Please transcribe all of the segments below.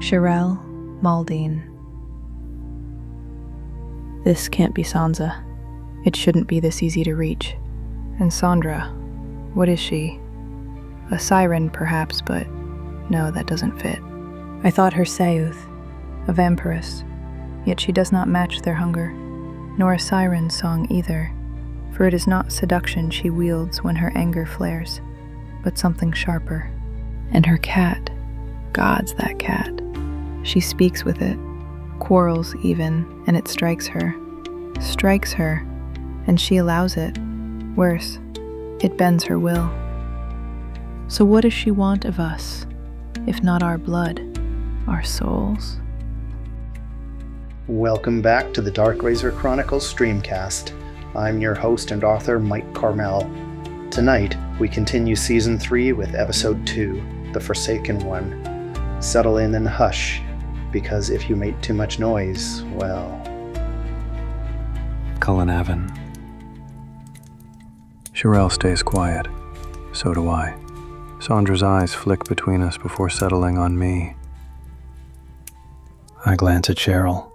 Sharael, Maldine. This can't be Sansa. It shouldn't be this easy to reach. And Saundra, what is she? A siren, perhaps, but no, that doesn't fit. I thought her Sayuth, a vampiress, yet she does not match their hunger, nor a siren's song either, for it is not seduction she wields when her anger flares, but something sharper. And her cat, God's that cat. She speaks with it, quarrels even, and it strikes her, and she allows it. Worse, it bends her will. So what does she want of us, if not our blood, our souls? Welcome back to the Dark Razor Chronicles streamcast. I'm your host and author, Mike Carmel. Tonight, we continue Season 3 with Episode 2, The Forsaken One. Settle in and hush, because if you make too much noise, well... Cullen and Sharael stays quiet. So do I. Saundra's eyes flick between us before settling on me. I glance at Sharael,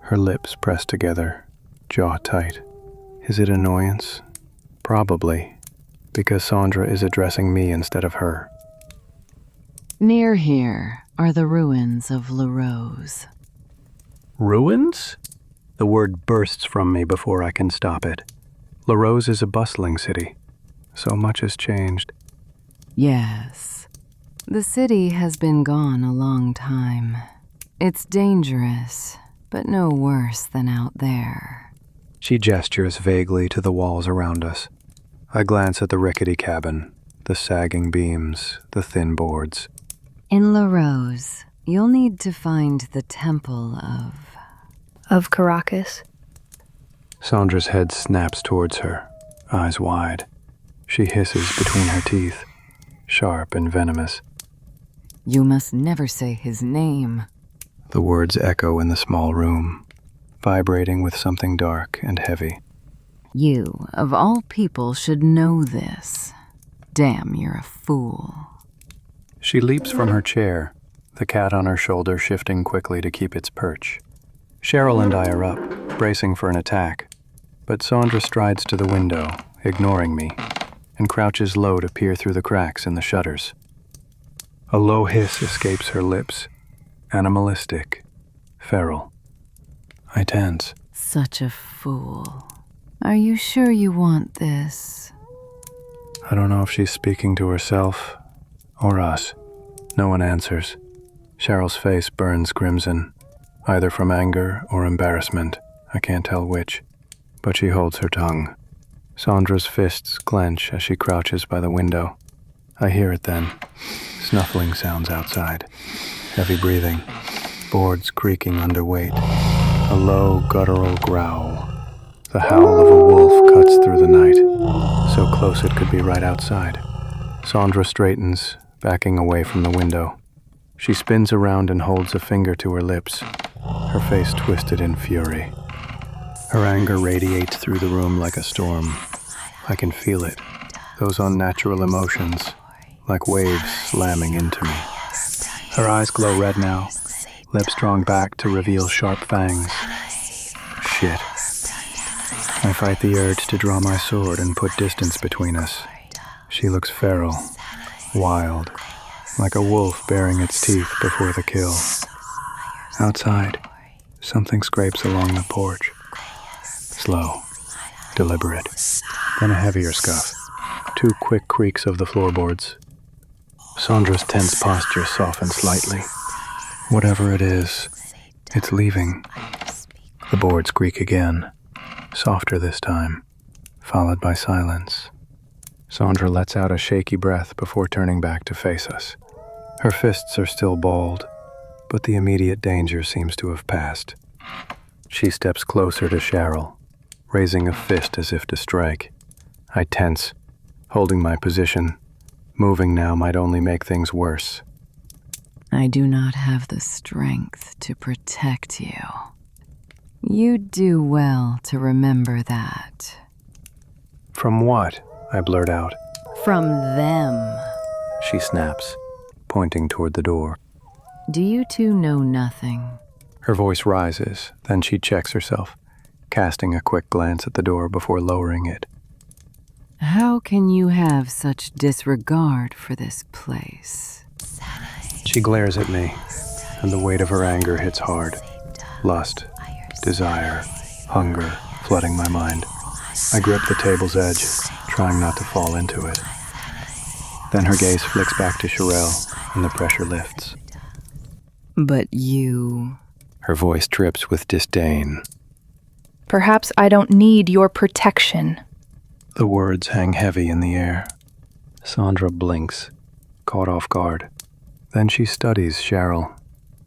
her lips pressed together, jaw tight. Is it annoyance? Probably, because Saundra is addressing me instead of her. Near here are the ruins of Le Rose. Ruins? The word bursts from me before I can stop it. Le Rose is a bustling city. So much has changed. Yes. The city has been gone a long time. It's dangerous, but no worse than out there. She gestures vaguely to the walls around us. I glance at the rickety cabin, the sagging beams, the thin boards. In Le Rose, you'll need to find the temple Of Caracas? Saundra's head snaps towards her, eyes wide. She hisses between her teeth, sharp and venomous. You must never say his name. The words echo in the small room, vibrating with something dark and heavy. You, of all people, should know this. Damn, you're a fool. She leaps from her chair, the cat on her shoulder shifting quickly to keep its perch. Sharael and I are up, bracing for an attack, but Saundra strides to the window, ignoring me, and crouches low to peer through the cracks in the shutters. A low hiss escapes her lips, animalistic, feral. I tense. Such a fool. Are you sure you want this? I don't know if she's speaking to herself or us. No one answers. Cheryl's face burns crimson, either from anger or embarrassment. I can't tell which, but she holds her tongue. Saundra's fists clench as she crouches by the window. I hear it then. Snuffling sounds outside. Heavy breathing. Boards creaking under weight. A low, guttural growl. The howl of a wolf cuts through the night, so close it could be right outside. Saundra straightens, backing away from the window. She spins around and holds a finger to her lips, her face twisted in fury. Her anger radiates through the room like a storm. I can feel it, those unnatural emotions, like waves slamming into me. Her eyes glow red now, lips drawn back to reveal sharp fangs. Shit. I fight the urge to draw my sword and put distance between us. She looks feral, wild, like a wolf baring its teeth before the kill. Outside, something scrapes along the porch. Slow, deliberate, then a heavier scuff. 2 quick creaks of the floorboards. Saundra's tense posture softens slightly. Whatever it is, it's leaving. The boards creak again, softer this time, followed by silence. Saundra lets out a shaky breath before turning back to face us. Her fists are still balled, but the immediate danger seems to have passed. She steps closer to Sharael, raising a fist as if to strike. I tense, holding my position. Moving now might only make things worse. I do not have the strength to protect you. You do well to remember that. From what? I blurt out. From them. She snaps, pointing toward the door. Do you two know nothing? Her voice rises, then she checks herself, casting a quick glance at the door before lowering it. How can you have such disregard for this place? She glares at me, and the weight of her anger hits hard. Lust, desire, hunger flooding my mind. I grip the table's edge, trying not to fall into it. Then her gaze flicks back to Sharael, and the pressure lifts. But you... Her voice drips with disdain. Perhaps I don't need your protection. The words hang heavy in the air. Saundra blinks, caught off guard. Then she studies Sharael,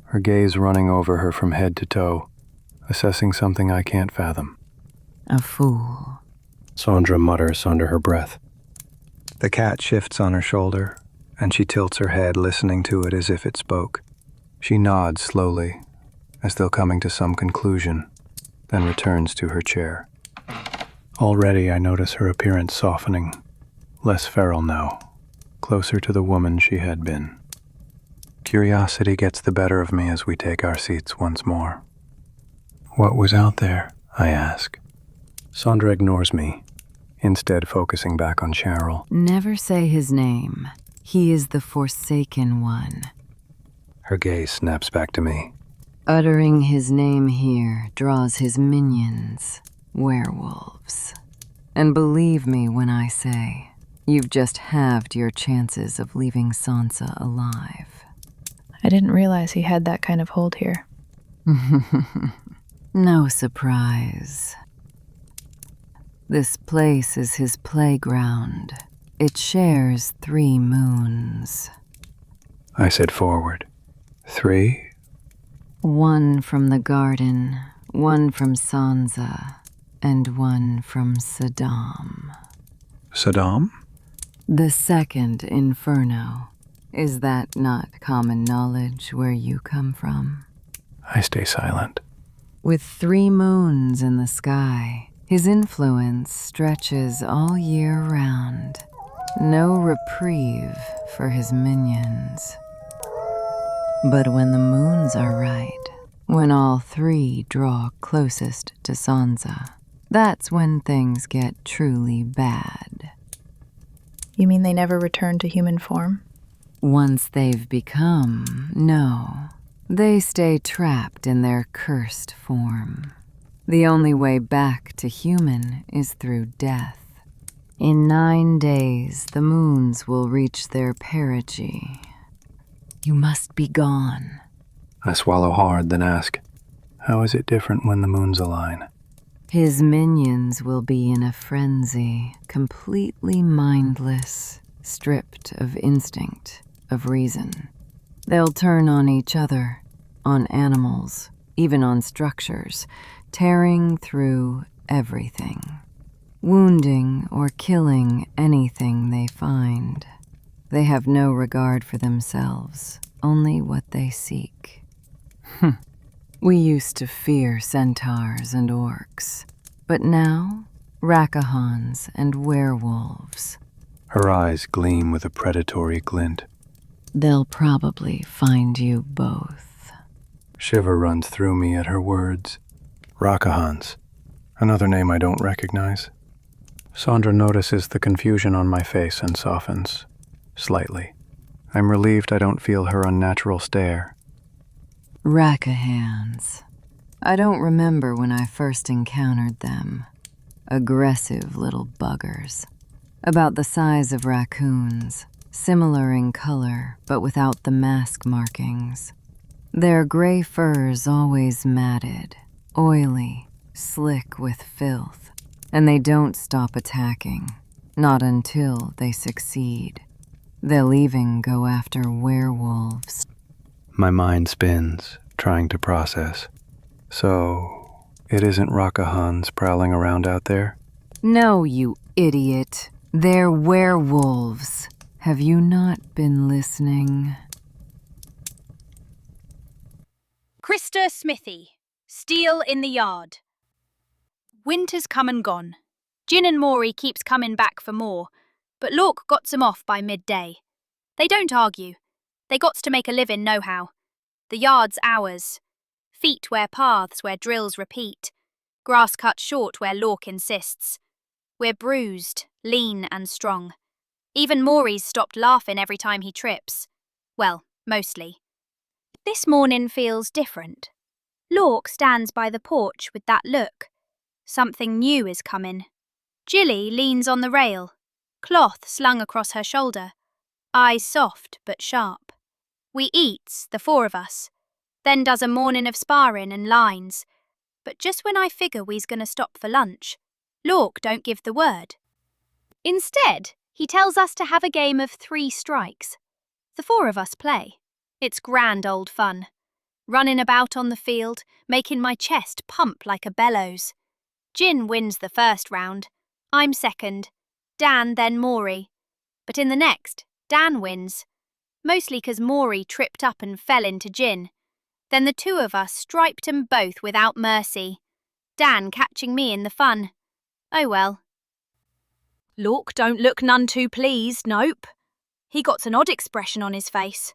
her gaze running over her from head to toe, assessing something I can't fathom. A fool. Saundra mutters under her breath. The cat shifts on her shoulder, and she tilts her head, listening to it as if it spoke. She nods slowly, as though coming to some conclusion, then returns to her chair. Already I notice her appearance softening, less feral now, closer to the woman she had been. Curiosity gets the better of me as we take our seats once more. What was out there? I ask. Saundra ignores me, instead focusing back on Sharael. Never say his name. He is the Forsaken One. Her gaze snaps back to me. Uttering his name here draws his minions, werewolves. And believe me when I say, you've just halved your chances of leaving Sansa alive. I didn't realize he had that kind of hold here. No surprise. This place is his playground. It shares 3 moons. I sit forward. 3? 1 from the garden, 1 from Sansa, and 1 from Saddam. Saddam? The second Inferno. Is that not common knowledge where you come from? I stay silent. With 3 moons in the sky, his influence stretches all year round. No reprieve for his minions. But when the moons are right, when all 3 draw closest to Sansa, that's when things get truly bad. You mean they never return to human form? Once they've become, no. They stay trapped in their cursed form. The only way back to human is through death. In 9 days, the moons will reach their perigee. You must be gone. I swallow hard, then ask, how is it different when the moons align? His minions will be in a frenzy, completely mindless, stripped of instinct, of reason. They'll turn on each other, on animals, even on structures, tearing through everything, wounding or killing anything they find. They have no regard for themselves, only what they seek. We used to fear centaurs and orcs, but now, Rakahans and werewolves. Her eyes gleam with a predatory glint. They'll probably find you both. Shiver runs through me at her words. Rakahans, another name I don't recognize. Saundra notices the confusion on my face and softens, slightly. I'm relieved I don't feel her unnatural stare. Rakahans. I don't remember when I first encountered them. Aggressive little buggers. About the size of raccoons, similar in color, but without the mask markings. Their gray furs always matted, oily, slick with filth, and they don't stop attacking, not until they succeed. They'll even go after werewolves. My mind spins, trying to process. So, it isn't Rakahans prowling around out there? No, you idiot. They're werewolves. Have you not been listening? Krista Smithy, Steel in the Yard. Winter's come and gone. Gin and Maury keeps coming back for more, but Lork gots 'em off by midday. They don't argue. They gots to make a living nohow. The yard's ours. Feet wear paths where drills repeat. Grass cut short where Lork insists. We're bruised, lean and strong. Even Maury's stopped laughing every time he trips. Well, mostly. This morning feels different. Lork stands by the porch with that look. Something new is coming. Jilly leans on the rail, cloth slung across her shoulder, eyes soft but sharp. We eats, the four of us, then does a morning of sparring and lines. But just when I figure we's gonna stop for lunch, Lork don't give the word. Instead, he tells us to have a game of 3 strikes. The four of us play. It's grand old fun. Running about on the field, making my chest pump like a bellows. Jin wins the first round. I'm second. Dan then Maury. But in the next, Dan wins. Mostly 'cause Maury tripped up and fell into Jin. Then the two of us striped 'em both without mercy. Dan catching me in the fun. Oh well. Lork don't look none too pleased, nope. He got an odd expression on his face.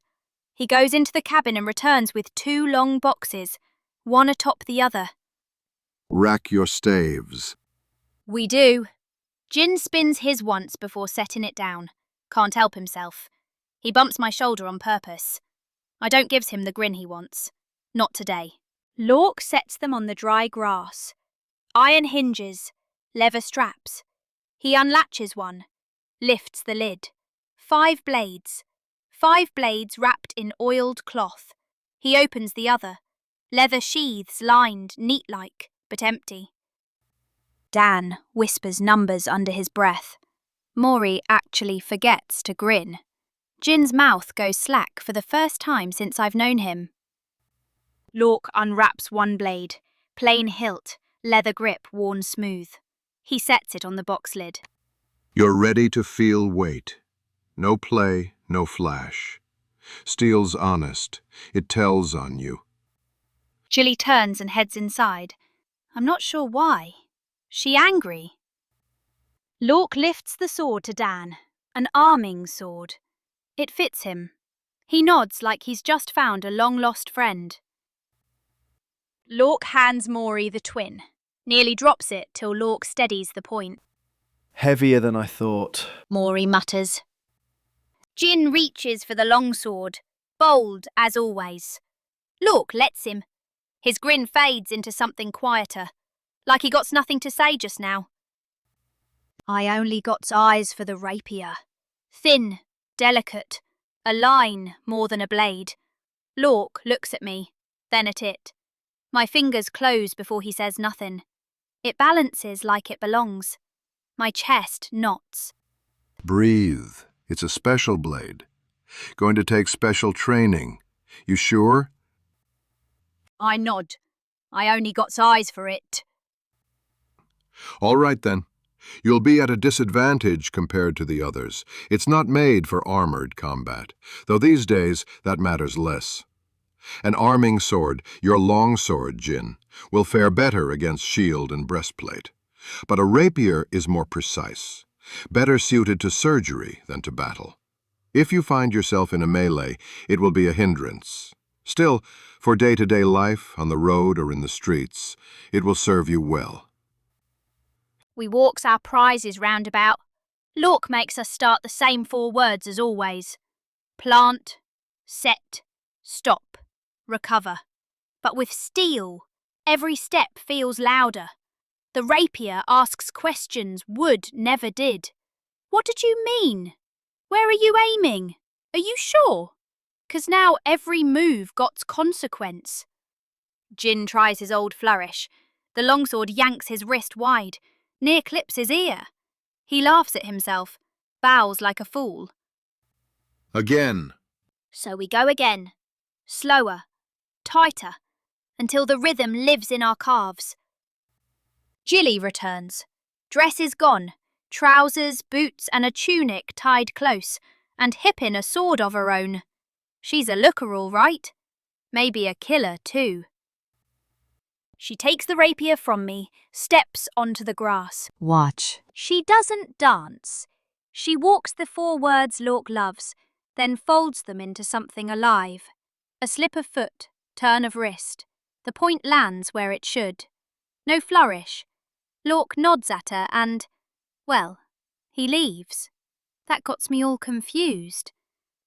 He goes into the cabin and returns with 2 long boxes, one atop the other. Rack your staves. We do. Jin spins his once before setting it down. Can't help himself. He bumps my shoulder on purpose. I don't gives him the grin he wants. Not today. Lork sets them on the dry grass. Iron hinges, leather straps. He unlatches one, lifts the lid. 5 blades. 5 blades wrapped in oiled cloth. He opens the other. Leather sheaths lined, neat-like, but empty. Dan whispers numbers under his breath. Maury actually forgets to grin. Jin's mouth goes slack for the first time since I've known him. Lork unwraps one blade, plain hilt, leather grip worn smooth. He sets it on the box lid. You're ready to feel weight. No play, no flash. Steel's honest. It tells on you. Jilly turns and heads inside. I'm not sure why. She angry? Lork lifts the sword to Dan, an arming sword. It fits him. He nods like he's just found a long-lost friend. Lork hands Maury the twin, nearly drops it till Lork steadies the point. Heavier than I thought. Maury mutters. Jin reaches for the longsword, bold as always. Lork lets him. His grin fades into something quieter, like he got nothing to say just now. I only got eyes for the rapier. Thin, delicate, a line more than a blade. Lork looks at me, then at it. My fingers close before he says nothing. It balances like it belongs. My chest knots. Breathe. It's a special blade. Going to take special training. You sure? I nod. I only got eyes for it. All right then. You'll be at a disadvantage compared to the others. It's not made for armored combat, though these days that matters less. An arming sword, your long sword, Jin, will fare better against shield and breastplate. But a rapier is more precise, better suited to surgery than to battle. If you find yourself in a melee, it will be a hindrance. Still, for day-to-day life, on the road or in the streets, it will serve you well. We walks our prizes roundabout. Lork makes us start the same 4 words as always. Plant, set, stop, recover. But with steel, every step feels louder. The rapier asks questions wood never did. What did you mean? Where are you aiming? Are you sure? 'Cause now every move got consequence. Jin tries his old flourish. The longsword yanks his wrist wide, near clips his ear. He laughs at himself, bows like a fool. Again. So we go again, slower, tighter, until the rhythm lives in our calves. Jilly returns. Dress is gone, trousers, boots and a tunic tied close, and hippin' a sword of her own. She's a looker all right. Maybe a killer too. She takes the rapier from me, steps onto the grass. Watch. She doesn't dance. She walks the 4 words Lork loves, then folds them into something alive. A slip of foot, turn of wrist. The point lands where it should. No flourish. Lork nods at her and, well, he leaves. That gots me all confused.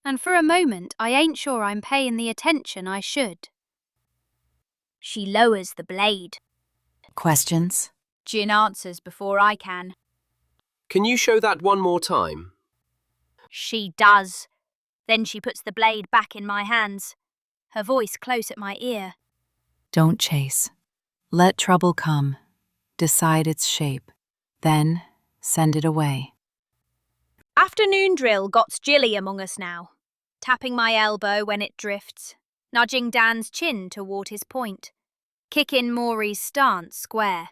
And for a moment I ain't sure I'm paying the attention I should. She lowers the blade. Questions? Jin answers before I can. Can you show that one more time? She does. Then she puts the blade back in my hands, her voice close at my ear. Don't chase. Let trouble come. Decide its shape. Then send it away. Afternoon drill gots Jilly among us now, tapping my elbow when it drifts, nudging Dan's chin toward his point, kicking Maury's stance square.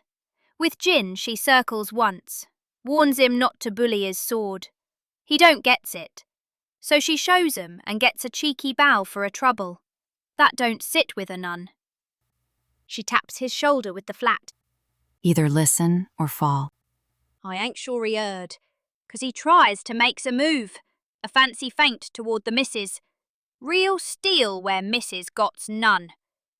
With Jin she circles once, warns him not to bully his sword. He don't gets it. So she shows him and gets a cheeky bow for a trouble. That don't sit with her none. She taps his shoulder with the flat. Either listen or fall. I ain't sure he heard, 'cause he tries to makes a move, a fancy feint toward the missus. Real steel where missus gots none.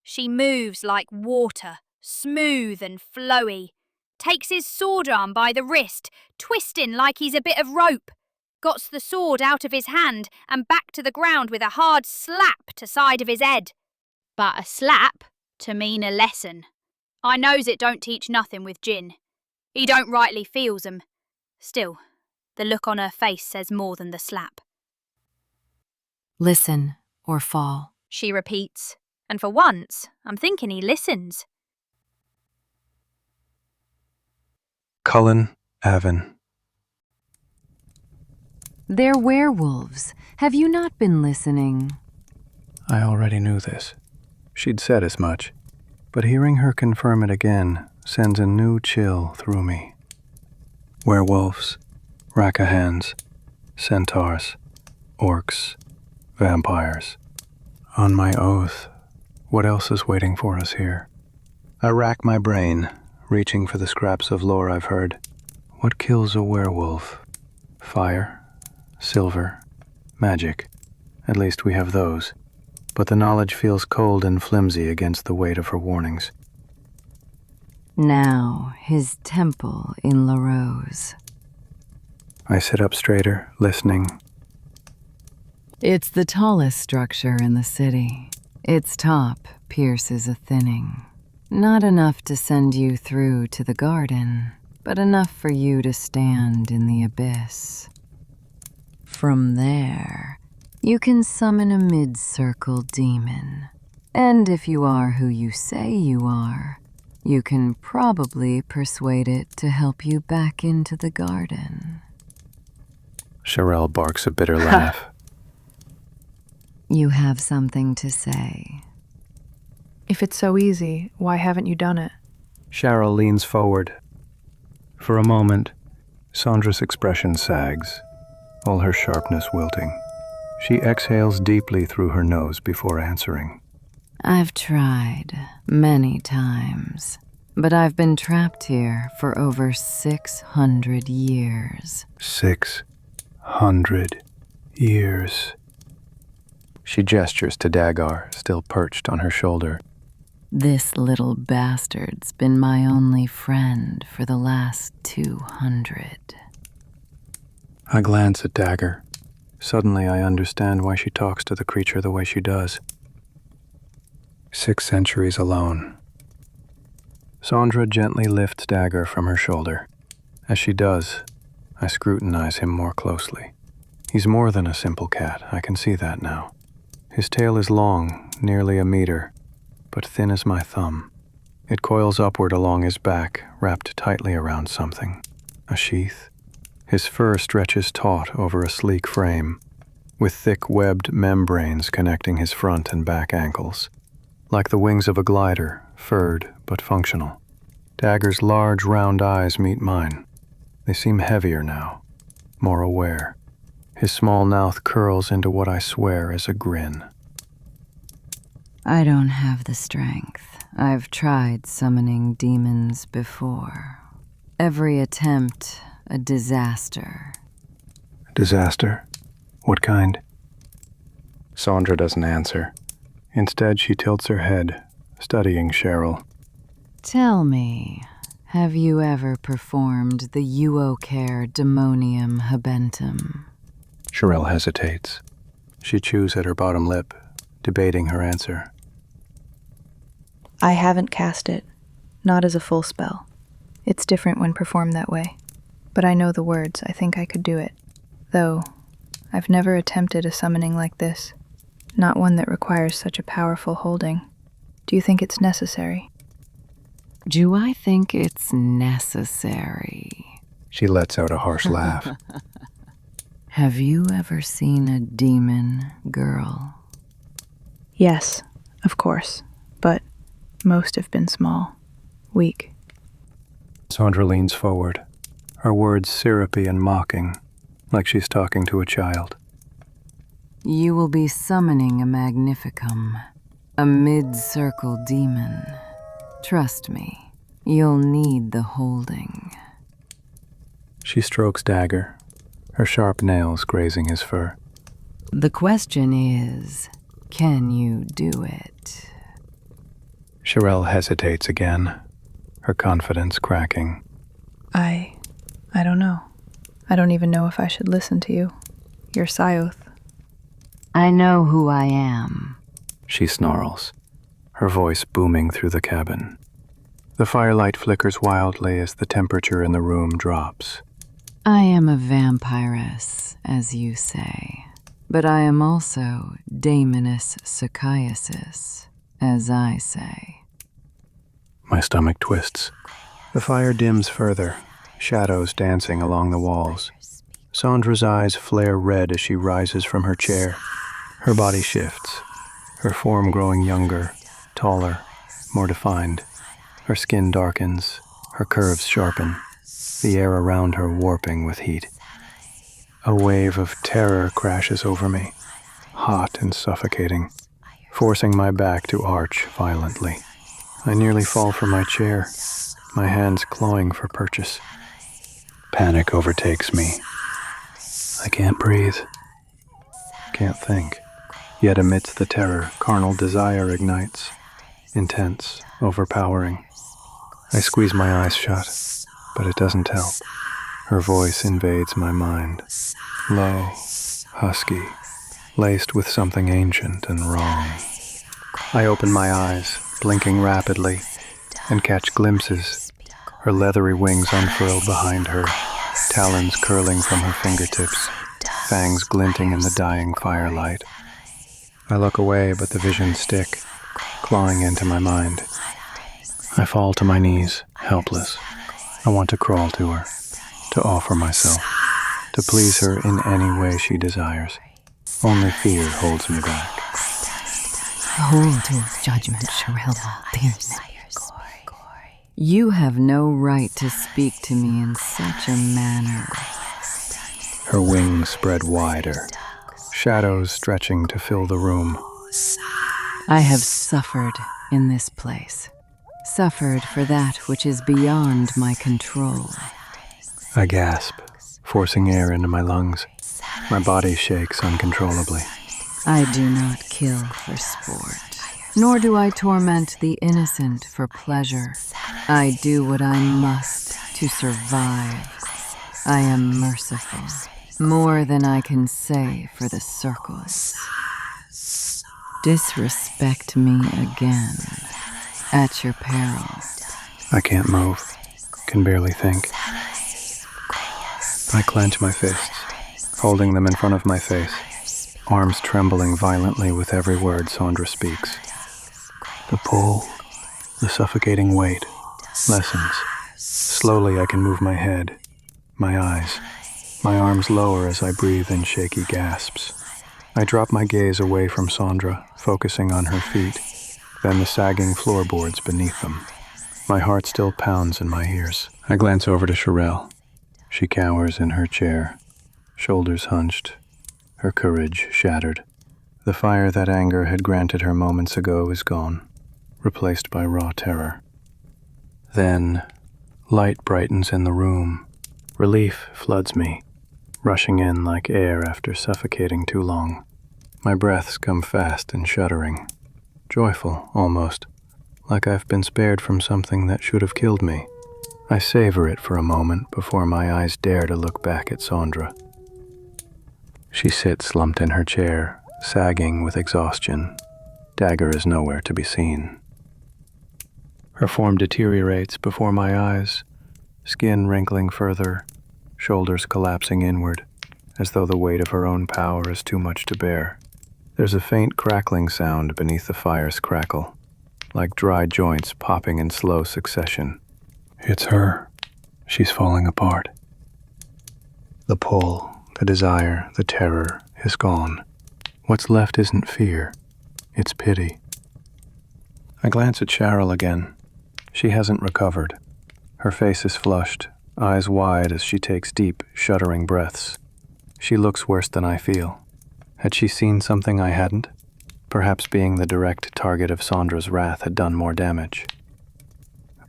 She moves like water, smooth and flowy. Takes his sword arm by the wrist, twisting like he's a bit of rope. Gots the sword out of his hand and back to the ground with a hard slap to side of his head. But a slap to mean a lesson. I knows it don't teach nothing with Jin. He don't rightly feels 'em. Still, the look on her face says more than the slap. Listen or fall. She repeats, and for once, I'm thinking he listens. Cullen, Avon. They're werewolves. Have you not been listening? I already knew this. She'd said as much, but hearing her confirm it again sends a new chill through me. Werewolves, Rakahans, centaurs, orcs, vampires. On my oath, what else is waiting for us here? I rack my brain, reaching for the scraps of lore I've heard. What kills a werewolf? Fire? Silver, magic. At least we have those. But the knowledge feels cold and flimsy against the weight of her warnings. Now, his temple in La Rose. I sit up straighter, listening. It's the tallest structure in the city. Its top pierces a thinning. Not enough to send you through to the garden, but enough for you to stand in the abyss. From there, you can summon a mid-circle demon. And if you are who you say you are, you can probably persuade it to help you back into the garden. Sharael barks a bitter laugh. You have something to say. If it's so easy, why haven't you done it? Sharael leans forward. For a moment, Saundra's expression sags, all her sharpness wilting. She exhales deeply through her nose before answering. I've tried many times, but I've been trapped here for over 600 years. 600 years. She gestures to Dagar, still perched on her shoulder. This little bastard's been my only friend for the last 200. I glance at Dagger. Suddenly I understand why she talks to the creature the way she does. 6 centuries alone. Saundra gently lifts Dagger from her shoulder. As she does, I scrutinize him more closely. He's more than a simple cat, I can see that now. His tail is long, nearly a meter, but thin as my thumb. It coils upward along his back, wrapped tightly around something. A sheath. His fur stretches taut over a sleek frame, with thick webbed membranes connecting his front and back ankles. Like the wings of a glider, furred but functional. Dagger's large, round eyes meet mine. They seem heavier now, more aware. His small mouth curls into what I swear is a grin. I don't have the strength. I've tried summoning demons before. Every attempt, a disaster. Disaster? What kind? Saundra doesn't answer. Instead, she tilts her head, studying Sharael. Tell me, have you ever performed the Uocare Demonium Habentum? Sharael hesitates. She chews at her bottom lip, debating her answer. I haven't cast it, not as a full spell. It's different when performed that way. But I know the words, I think I could do it. Though, I've never attempted a summoning like this. Not one that requires such a powerful holding. Do you think it's necessary? Do I think it's necessary? She lets out a harsh laugh. Have you ever seen a demon girl? Yes, of course. But most have been small, weak. Saundra leans forward, her words syrupy and mocking, like she's talking to a child. You will be summoning a Magnificum, a mid-circle demon. Trust me, you'll need the holding. She strokes Dagger, her sharp nails grazing his fur. The question is, can you do it? Sharael hesitates again, her confidence cracking. I don't know. I don't even know if I should listen to you. You're Syoth. I know who I am. She snarls, her voice booming through the cabin. The firelight flickers wildly as the temperature in the room drops. I am a vampiress, as you say. But I am also Daemoness Psychiasis, as I say. My stomach twists. The fire dims further, shadows dancing along the walls. Saundra's eyes flare red as she rises from her chair. Her body shifts, her form growing younger, taller, more defined. Her skin darkens, her curves sharpen, the air around her warping with heat. A wave of terror crashes over me, hot and suffocating, forcing my back to arch violently. I nearly fall from my chair, my hands clawing for purchase. Panic overtakes me. I can't breathe, can't think. Yet amidst the terror, carnal desire ignites, intense, overpowering. I squeeze my eyes shut, but it doesn't help. Her voice invades my mind, low, husky, laced with something ancient and wrong. I open my eyes, blinking rapidly, and catch glimpses. Her leathery wings unfurl behind her, talons curling from her fingertips, fangs glinting in the dying firelight. I look away, but the visions stick, clawing into my mind. I fall to my knees, helpless. I want to crawl to her, to offer myself, to please her in any way she desires. Only fear holds me back. Hold your judgment, Sharael. You have no right to speak to me in such a manner. Her wings spread wider, shadows stretching to fill the room. I have suffered in this place. Suffered for that which is beyond my control. I gasp, forcing air into my lungs. My body shakes uncontrollably. I do not kill for sport, nor do I torment the innocent for pleasure. I do what I must to survive. I am merciful, more than I can say for the circles. Disrespect me again, at your peril. I can't move, can barely think. I clench my fists, holding them in front of my face, arms trembling violently with every word Saundra speaks. The pull, the suffocating weight, lessens. Slowly I can move my head, my eyes, my arms lower as I breathe in shaky gasps. I drop my gaze away from Saundra, focusing on her feet, then the sagging floorboards beneath them. My heart still pounds in my ears. I glance over to Sharael. She cowers in her chair, shoulders hunched, her courage shattered. The fire that anger had granted her moments ago is gone, replaced by raw terror. Then, light brightens in the room. Relief floods me, rushing in like air after suffocating too long. My breaths come fast and shuddering. joyful almost, like I've been spared from something that should have killed me. I savor it for a moment before my eyes dare to look back at Saundra. She sits slumped in her chair, sagging with exhaustion. Dagger is nowhere to be seen. Her form deteriorates before my eyes, skin wrinkling further, shoulders collapsing inward, as though the weight of her own power is too much to bear. There's a faint crackling sound beneath the fire's crackle, like dry joints popping in slow succession. It's her. She's falling apart. The pull, the desire, the terror is gone. What's left isn't fear, it's pity. I glance at Sharael again. She hasn't recovered. Her face is flushed, eyes wide as she takes deep, shuddering breaths. She looks worse than I feel. Had she seen something I hadn't? Perhaps being the direct target of Saundra's wrath had done more damage.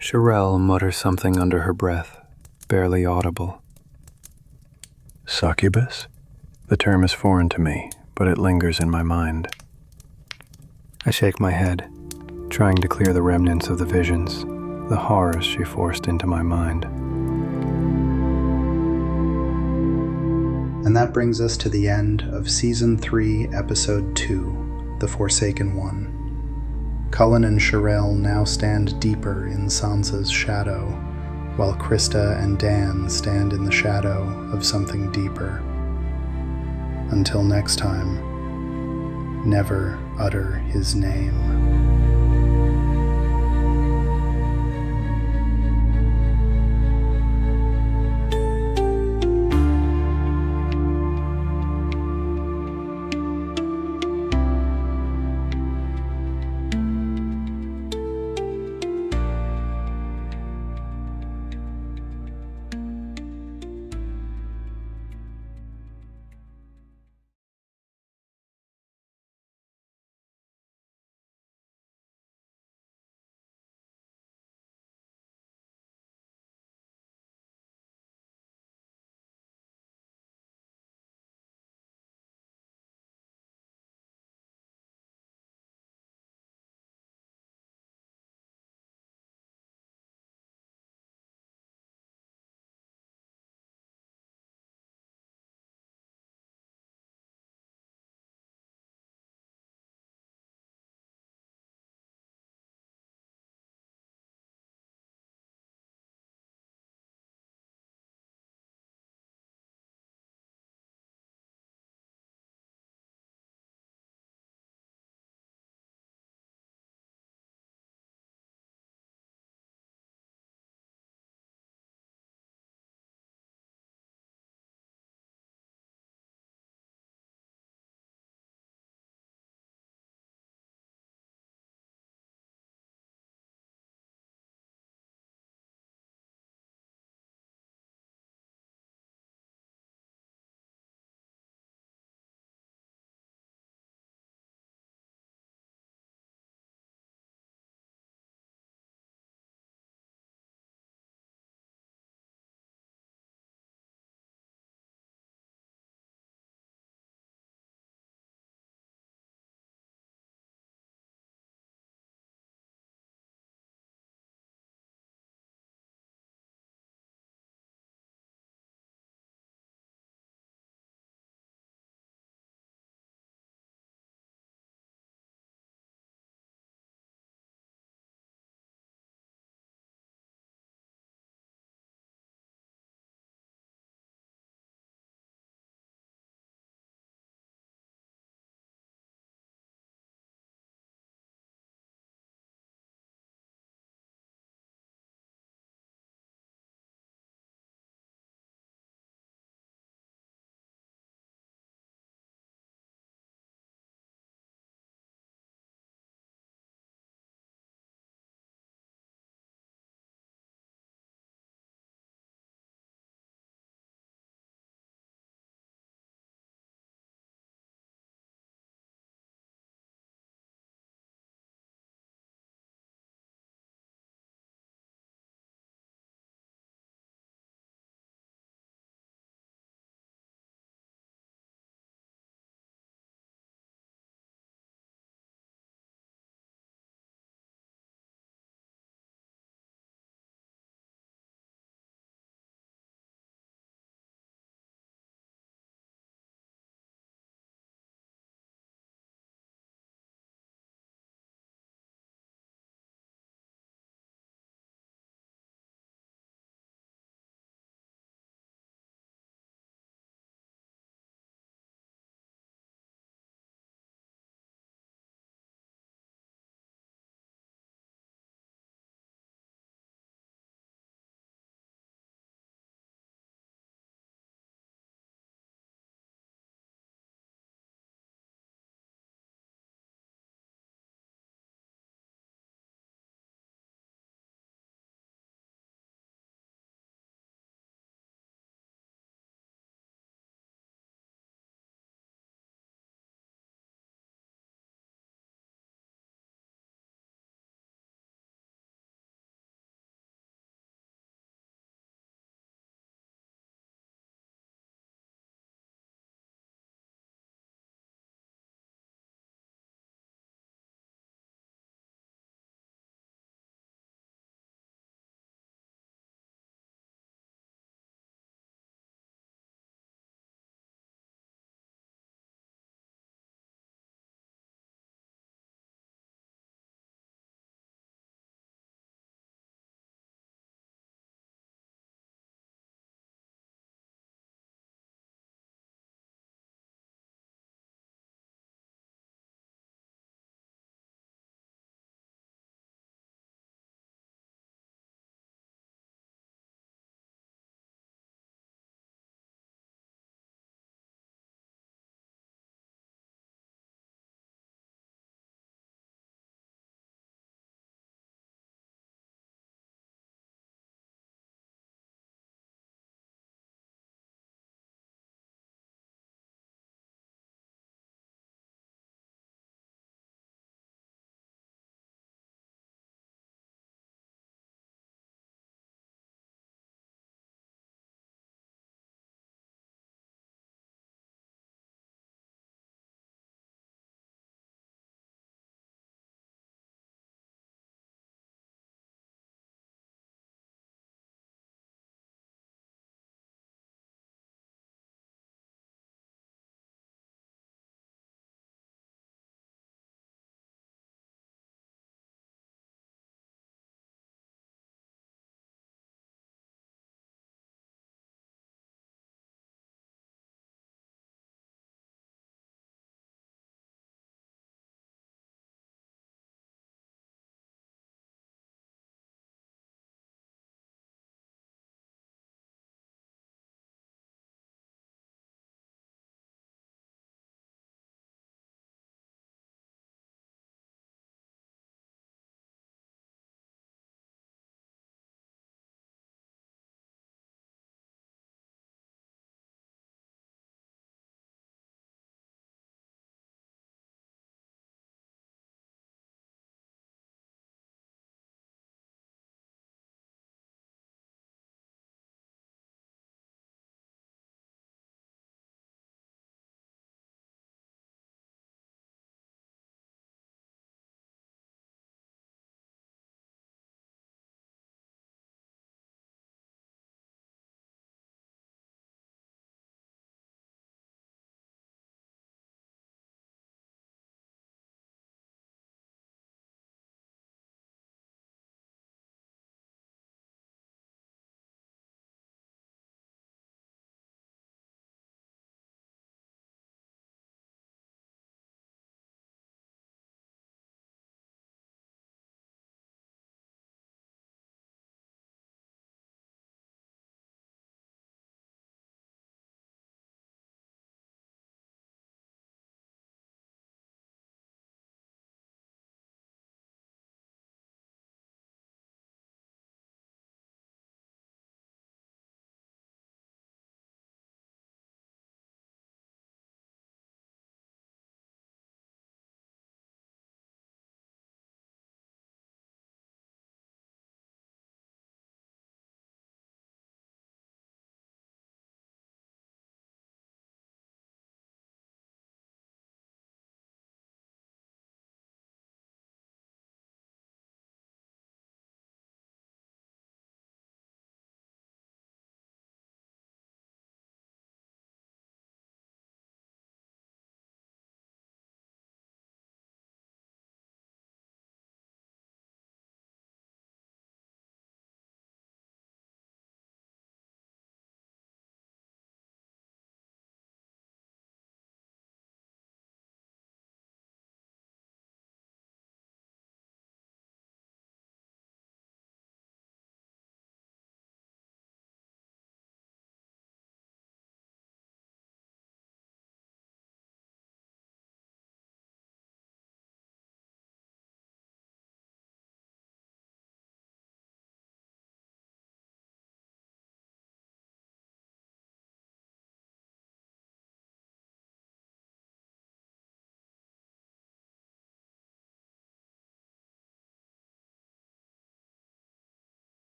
Sharael mutters something under her breath, barely audible. Succubus? The term is foreign to me, but it lingers in my mind. I shake my head, trying to clear the remnants of the visions, the horrors she forced into my mind. And that brings us to the end of Season 3, Episode 2, The Forsaken One. Cullen and Sharael now stand deeper in Sansa's shadow, while Krista and Dan stand in the shadow of something deeper. Until next time, never utter his name.